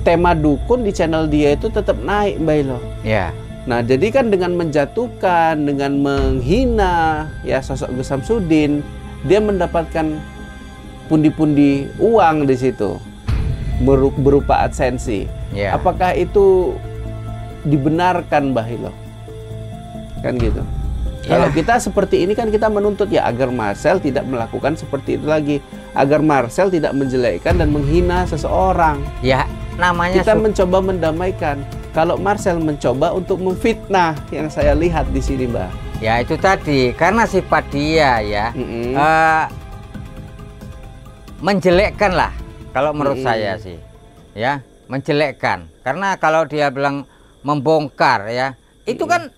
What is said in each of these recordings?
tema dukun di channel dia itu tetap naik, Mbak Ilo. Ya. Nah, jadi kan dengan menjatuhkan, dengan menghina ya sosok Gus Samsudin, dia mendapatkan pundi-pundi uang di situ berupa adsensi. Ya. Apakah itu dibenarkan, Mbah Hilo? Kan gitu. Ya. Kalau kita seperti ini kan kita menuntut ya agar Marcel tidak melakukan seperti itu lagi, agar Marcel tidak menjelekkan dan menghina seseorang. Ya, namanya Kita mencoba mendamaikan. Kalau Marcel mencoba untuk memfitnah yang saya lihat di sini, Mbak. Ya itu tadi, karena sifat dia ya menjelekkan lah, kalau menurut saya sih, ya menjelekkan. Karena kalau dia bilang membongkar ya, itu kan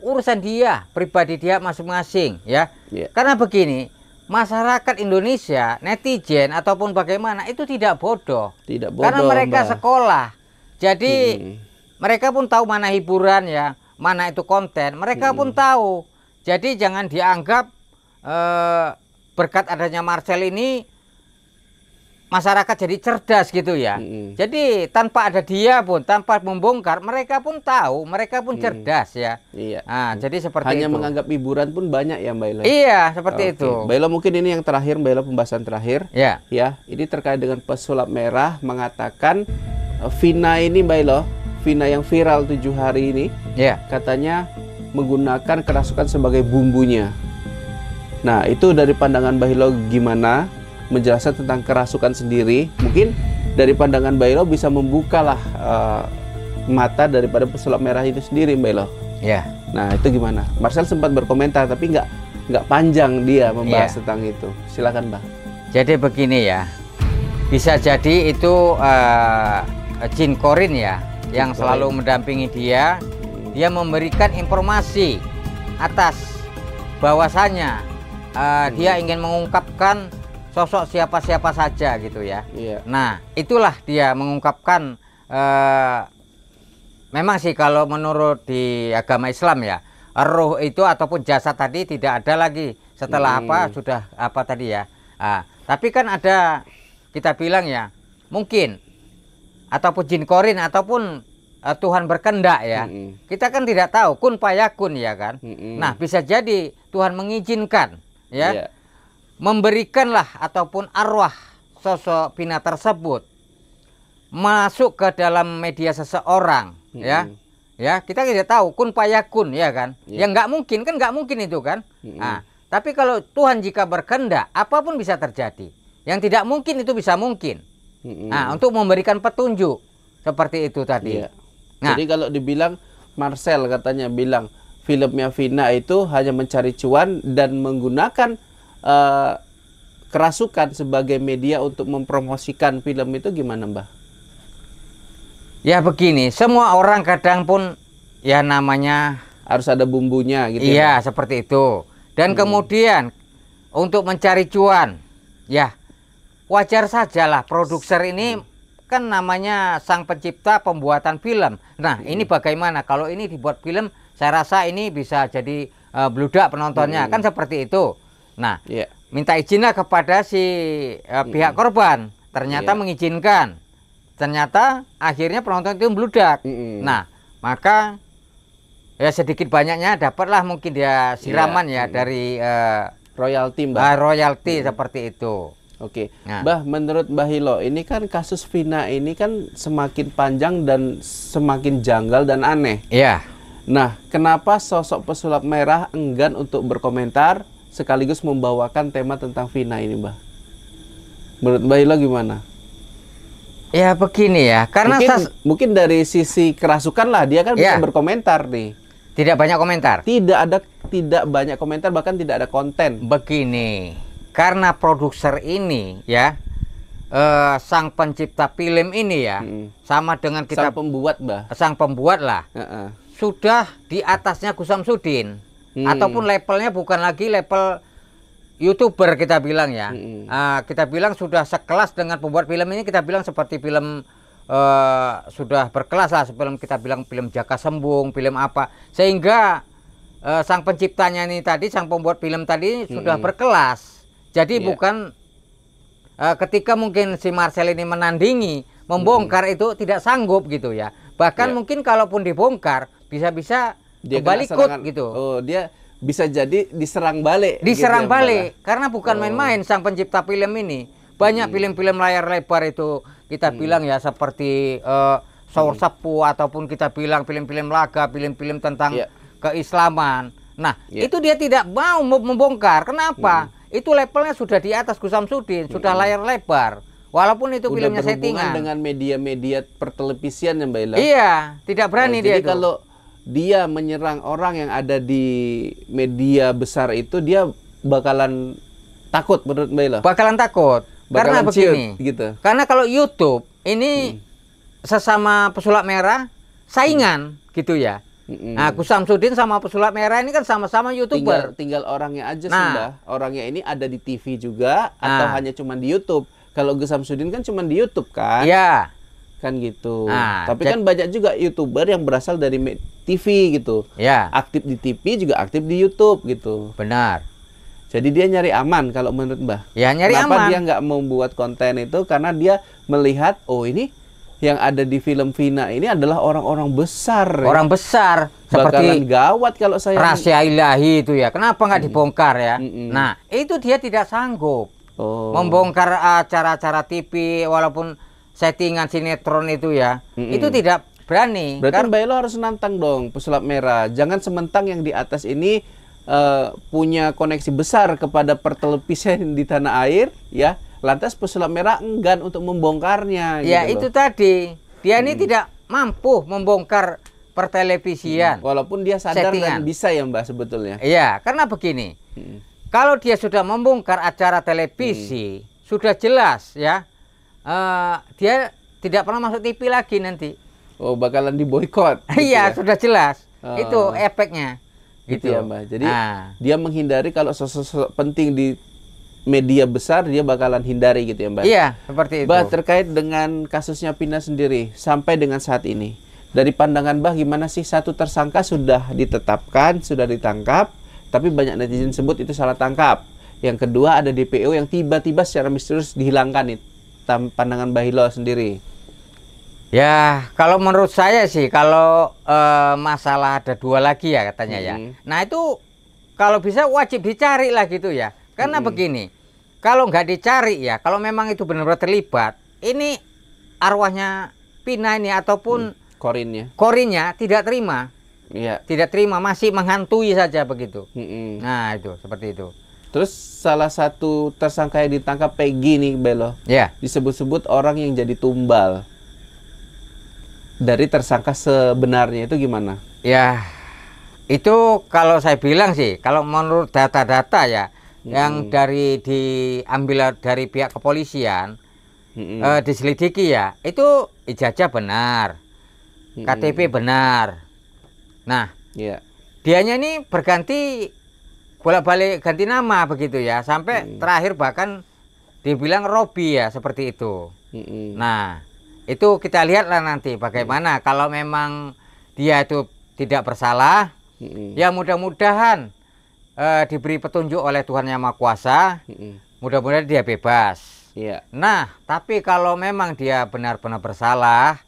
urusan dia, pribadi dia masing-masing ya. Karena begini, masyarakat Indonesia, netizen ataupun bagaimana itu tidak bodoh. Tidak bodoh, karena mereka Mbak. sekolah. Jadi mereka pun tahu mana hiburan ya, mana itu konten. Mereka pun tahu. Jadi jangan dianggap berkat adanya Marcel ini masyarakat jadi cerdas gitu ya. Jadi tanpa ada dia pun, tanpa membongkar, mereka pun tahu, mereka pun cerdas ya. Iya. Nah, jadi seperti Hanya itu. menganggap hiburan pun banyak ya, Mbak Ilo. Iya, seperti itu. Mbak Ilo, mungkin ini yang terakhir, Mbak Ilo, pembahasan terakhir. Ya. Ya, ini terkait dengan pesulap merah mengatakan Vina ini, Mbak Ilo, Vina yang viral 7 hari ini, Ya. katanya menggunakan kerasukan sebagai bumbunya. Nah, itu dari pandangan Mbak Ilo gimana menjelaskan tentang kerasukan sendiri? Mungkin dari pandangan Mbak Ilo bisa membukalah mata daripada pesulap merah itu sendiri, Mbak Ilo. Ya. Nah, itu gimana? Marcel sempat berkomentar tapi nggak panjang dia membahas tentang itu. Silakan, Mbak. Jadi begini ya, bisa jadi itu jin korin ya, yang selalu mendampingi dia. Dia memberikan informasi atas bahwasanya dia ingin mengungkapkan sosok siapa-siapa saja gitu ya. Nah, itulah dia mengungkapkan. Memang sih kalau menurut di agama Islam ya, roh itu ataupun jasad tadi tidak ada lagi setelah sudah apa tadi ya. Tapi kan ada, kita bilang ya, mungkin ataupun jin korin ataupun Tuhan berkehendak ya. Kita kan tidak tahu, kun payakun ya kan. Nah, bisa jadi Tuhan mengizinkan ya, memberikanlah ataupun arwah sosok Vina tersebut masuk ke dalam media seseorang ya. Ya, kita tidak tahu, kun payakun ya kan. Yang nggak mungkin kan, nggak mungkin itu kan. Nah, tapi kalau Tuhan jika berkehendak, apapun bisa terjadi. Yang tidak mungkin itu bisa mungkin. Nah, untuk memberikan petunjuk seperti itu tadi. Nah, jadi kalau dibilang Marcel katanya bilang filmnya Vina itu hanya mencari cuan dan menggunakan kerasukan sebagai media untuk mempromosikan film itu, gimana, Mbah? Ya begini, semua orang kadang pun ya namanya harus ada bumbunya gitu. Iya, seperti itu. Dan kemudian untuk mencari cuan, ya wajar sajalah produser ini kan namanya sang pencipta pembuatan film. Nah, ini bagaimana kalau ini dibuat film, saya rasa ini bisa jadi bludak penontonnya, kan seperti itu. Nah, minta izinlah kepada si pihak korban, ternyata mengizinkan. Ternyata akhirnya penonton itu bludak. Nah, maka ya sedikit banyaknya dapatlah mungkin dia siraman ya dari royalti, Mbah. Royalti seperti itu. Oke. Mbah, menurut Mbah Hilo, ini kan kasus Vina ini kan semakin panjang dan semakin janggal dan aneh. Iya. Nah, kenapa sosok pesulap merah enggan untuk berkomentar sekaligus membawakan tema tentang Vina ini, Mbah? Menurut Mbah Hilo gimana? Ya begini ya, karena mungkin dari sisi kerasukan lah dia kan bisa berkomentar nih. Tidak banyak komentar. Tidak banyak komentar, bahkan tidak ada konten. Begini, karena produser ini ya, sang pencipta film ini ya, sama dengan kita sang pembuat, Mbah. Sang pembuat lah. Sudah di atasnya Gus Samsudin, ataupun levelnya bukan lagi level YouTuber kita bilang ya. Kita bilang sudah sekelas dengan pembuat film ini, kita bilang seperti film sudah berkelas lah, sebelum kita bilang film Jaka Sembung, film apa, sehingga sang penciptanya ini tadi, sang pembuat film tadi sudah berkelas. Jadi bukan ketika mungkin si Marcel ini menandingi, membongkar itu tidak sanggup gitu ya. Bahkan Ya. mungkin kalaupun dibongkar bisa-bisa Dia kembali kena ikut serangan. gitu. Oh, dia bisa jadi diserang balik. Diserang gitu ya, Mbak, balik karena bukan Oh. main-main sang pencipta film ini. Banyak film-film layar lebar itu kita bilang ya seperti Saur Sepuh ataupun kita bilang film-film laga, film-film tentang Iya. keislaman. Nah, Iya. itu dia tidak mau membongkar. Kenapa? Itu levelnya sudah di atas Gus Samsudin, sudah layar lebar. Walaupun itu Udah filmnya berhubungan settingan. dengan media-media pertelevisian ya Mbak Ila. Iya, tidak berani dia Jadi itu. kalau dia menyerang orang yang ada di media besar itu, dia bakalan takut menurut Mbak Ila. Bakalan takut. Karena Bakalan ciut, begini. gitu. Karena kalau YouTube ini sesama pesulap merah saingan gitu ya. Nah, Gus Samsudin sama pesulap merah ini kan sama-sama YouTuber. Tinggal orangnya aja sih Nah. Mbak. Orangnya ini ada di TV juga atau Nah. hanya cuma di YouTube. Kalau Gus Samsudin kan cuma di YouTube kan? Iya. Kan gitu. Nah, Tapi kan banyak juga YouTuber yang berasal dari TV gitu. Ya, Aktif di TV juga aktif di YouTube gitu. benar. Jadi dia nyari aman kalau menurut Mbah. Ya, nyari Kenapa aman. dia nggak mau buat konten itu? Karena dia melihat, oh ini yang ada di film Vina ini adalah orang-orang besar. ya. Orang besar Bakalan seperti gawat kalau saya. rahasia ilahi itu ya. Kenapa nggak dibongkar ya? Mm-mm. Nah, itu dia tidak sanggup Oh. membongkar acara-acara TV walaupun settingan sinetron itu ya. Mm-mm. Itu tidak berani. Berarti Mbak Elo harus nantang dong pesulap merah. Jangan sementang yang di atas ini punya koneksi besar kepada pertelevisian di tanah air, ya. Lantas pesulap merah enggan untuk membongkarnya. Ya, gitu itu loh. tadi. Dia ini tidak mampu membongkar pertelevisian. Walaupun dia sadar dan Settingan. bisa ya Mbak sebetulnya. Iya, karena begini. Kalau dia sudah membongkar acara televisi, sudah jelas ya, dia tidak pernah masuk TV lagi nanti. Oh, bakalan diboykot. gitu Iya, ya? sudah jelas. Oh. Itu efeknya. Gitu ya Mbak. Jadi Nah, dia menghindari kalau sosok penting di media besar dia bakalan hindari gitu ya Mbak. iya, seperti itu. Mbak, terkait dengan kasusnya Pina sendiri sampai dengan saat ini, dari pandangan Mbak gimana sih? Satu tersangka sudah ditetapkan, sudah ditangkap, tapi banyak netizen sebut itu salah tangkap. Yang kedua ada DPO yang tiba-tiba secara misterius dihilangkan nih. Pandangan Mbak Hilo sendiri. Ya, kalau menurut saya sih, kalau masalah ada dua lagi ya katanya ya. Nah, itu kalau bisa wajib dicari lah gitu ya. Karena begini, kalau nggak dicari ya, kalau memang itu benar-benar terlibat, ini arwahnya Pina ini ataupun Korinnya. korinnya tidak terima. Iya. Tidak terima, masih menghantui saja begitu. Mm-mm. Nah, itu seperti itu. Terus salah satu tersangka yang ditangkap Peggy nih Belo, Ya, disebut-sebut orang yang jadi tumbal dari tersangka sebenarnya itu gimana? ya itu kalau saya bilang sih, kalau menurut data-data ya, yang diambil dari pihak kepolisian, diselidiki ya, itu ijazah benar, KTP benar. Nah, Iya. dianya ini berganti bolak-balik ganti nama begitu ya, sampai terakhir bahkan dibilang Robi ya, seperti itu. Nah, itu kita lihatlah nanti bagaimana kalau memang dia itu tidak bersalah, ya mudah-mudahan diberi petunjuk oleh Tuhan Yang Maha Kuasa, mudah-mudahan dia bebas. Iya. Nah, tapi kalau memang dia benar-benar bersalah,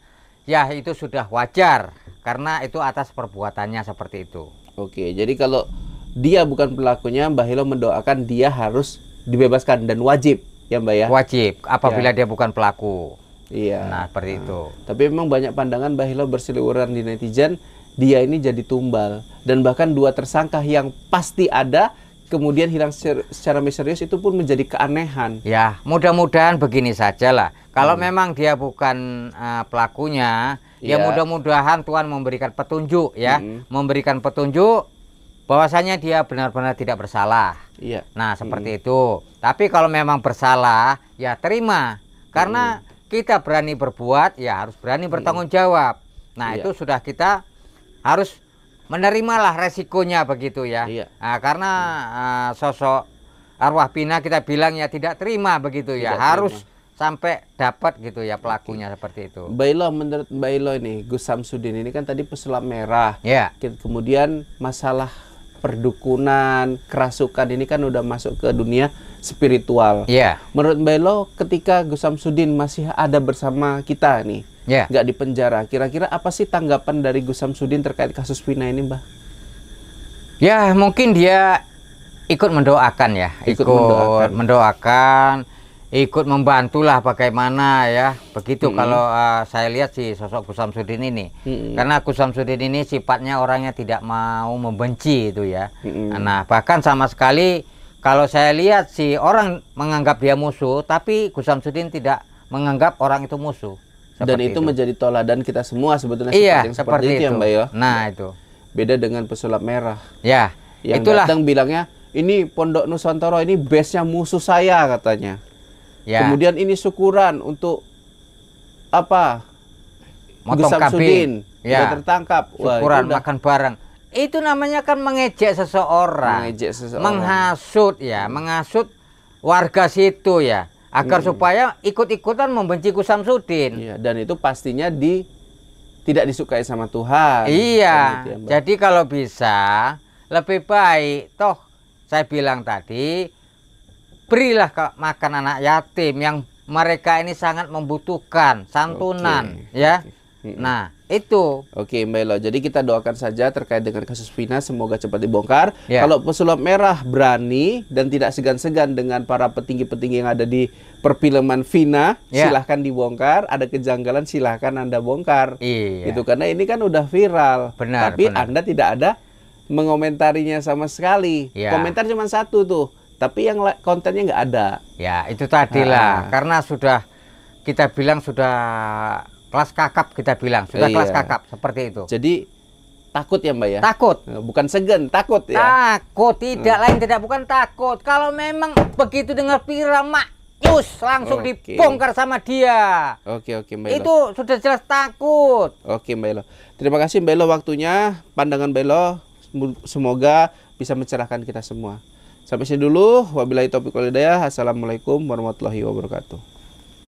ya itu sudah wajar, karena itu atas perbuatannya seperti itu. Oke, jadi kalau dia bukan pelakunya, Mbak Hilo mendoakan dia harus dibebaskan dan wajib, ya Mbak ya? Wajib, apabila dia bukan pelaku. Iya. Nah, seperti itu. Tapi memang banyak pandangan Mbak Hilo berseliweran di netizen, dia ini jadi tumbal. Dan bahkan dua tersangka yang pasti ada, kemudian hilang secara misterius, itu pun menjadi keanehan. Ya, mudah-mudahan begini saja lah. Kalau memang dia bukan pelakunya, ya Iya. mudah-mudahan Tuhan memberikan petunjuk ya, memberikan petunjuk bahwasanya dia benar-benar tidak bersalah. Iya. Nah, seperti itu. Tapi kalau memang bersalah, ya terima. Karena kita berani berbuat, ya harus berani bertanggung jawab. Nah, Iya. itu sudah kita harus menerimalah resikonya begitu ya. Iya. Nah, karena sosok arwah Pina kita bilang ya tidak terima begitu ya. Tidak Harus terima. sampai dapat gitu ya pelakunya seperti itu. Mbak Hilo, menurut Mbak Hilo ini, Gus Samsudin ini kan tadi pesulap merah. Ya. Kemudian masalah perdukunan, kerasukan ini kan udah masuk ke dunia spiritual. Iya. Menurut Mbak Elo, ketika Gus Samsudin masih ada bersama kita nih, Ya. nggak di penjara, kira-kira apa sih tanggapan dari Gus Samsudin terkait kasus Vina ini, Mbah? Ya, mungkin dia ikut mendoakan ya, Ikut mendoakan, ikut membantulah bagaimana ya. Begitu kalau saya lihat si sosok Gus Samsudin ini. Karena Gus Samsudin ini sifatnya orangnya tidak mau membenci itu ya. Nah, bahkan sama sekali kalau saya lihat si orang menganggap dia musuh, tapi Gus Samsudin tidak menganggap orang itu musuh. Dan itu menjadi toladan kita semua sebetulnya. Iya, seperti itu ya, Mbak ya. Nah, itu. Beda dengan pesulap merah. Ya, Yang itulah. datang bilangnya, ini Pondok Nusantara ini base-nya musuh saya katanya. Ya. Kemudian ini syukuran untuk apa? Motong Gus Samsudin kambing. Ya. udah tertangkap. Wah, Syukuran itu udah makan bareng. Itu namanya kan mengejek seseorang. mengejek seseorang. Menghasut ya, menghasut warga situ ya, agar supaya ikut-ikutan membenci Gus Samsudin. Iya, dan itu pastinya tidak disukai sama Tuhan. Iya. Kan gitu ya, Mbak. Jadi kalau bisa lebih baik toh saya bilang tadi, berilah makan anak yatim yang mereka ini sangat membutuhkan santunan ya. Nah, itu. Oke, Mbak Elo. Jadi kita doakan saja terkait dengan kasus Vina, semoga cepat dibongkar. Ya. Kalau pesulap merah berani dan tidak segan-segan dengan para petinggi-petinggi yang ada di perfilman Vina, Ya. silahkan dibongkar. Ada kejanggalan, silahkan Anda bongkar. Iya. Gitu, karena ini kan udah viral. Benar, Tapi benar. Anda tidak ada mengomentarinya sama sekali. Ya. Komentar cuma satu tuh, tapi yang kontennya nggak ada. Ya, itu tadilah. Karena sudah kita bilang sudah kelas kakap, kita bilang sudah kelas Iya. kakap seperti itu. Jadi takut ya, Mbak ya? Takut. Bukan segan, takut ya. Takut, tidak lain tidak bukan takut. Kalau memang begitu dengar viral, maknyus langsung Oke. dibongkar sama dia. Oke, Mbak Elo. Itu sudah jelas takut. Oke, Mbak Elo. Terima kasih Mbak Elo waktunya, pandangan Mbak Elo. Semoga bisa mencerahkan kita semua. Sampai sini dulu. Wabillahi taufiq wal hidayah. Assalamualaikum warahmatullahi wabarakatuh.